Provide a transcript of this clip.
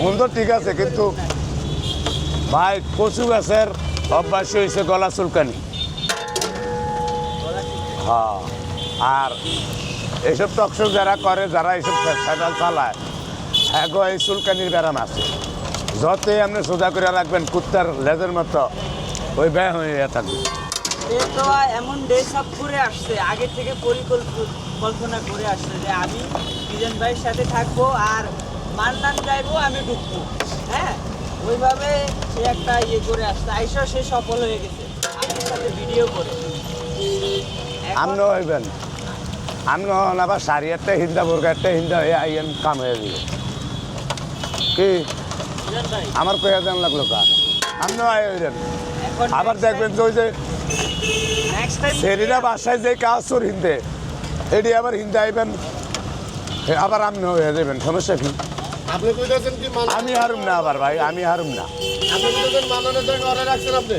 সুন্দর ঠিক আছে, কিন্তু ভাই কচু গাছের অভ্যাস হয়েছে গলা চুলকানি। হ্যাঁ, আর এইসব টকশো যারা করে, যারা এইসব ফেডাল চালায়, হ্যাঁ গো এই চুলকানির ব্যারাম আছে। যতই আপনি সোজা করে রাখবেন কুত্তার লেজের মতো, ওই ব্যয় হয়ে থাকবে। তো এমন ড্রেস আপ করে আসছে, আগে থেকে পরিকল্পনা করে আসছে যে আমি বিজন ভাইয়ের সাথে থাকবো আর মান্নান গাইবো, আমি ঢুকবো। হ্যাঁ, ওইভাবে সে একটা ইয়ে করে আসছে, আইসা সে সফল হয়ে গেছে আপনার সাথে ভিডিও করে। আপনিও হইবেন, আপনি হন আবার শাড়ি একটা হিন্দা, বোরকা একটা হিন্দা হয়ে আইয়েন, কাম হয়ে যাবে। কি বিজন ভাই আমার কয়া দেন লাগলো কা, আপনিও আয় হইলেন। এখন আবার দেখবেন যে ওই যে নেক্সট টাইম সেরিরা বাসায় যে কাজ তোর হিন্দে, এটি আবার হিন্দে আইবেন, আবার আপনি হয়ে যাবেন। সমস্যা কি? আপনি কইতেছেন কি আমি হারুম না, আবার ভাই আমি হারুম না। আপনি কইতেছেন মাননের জায়গা অর্ডার রাখছেন আপনি?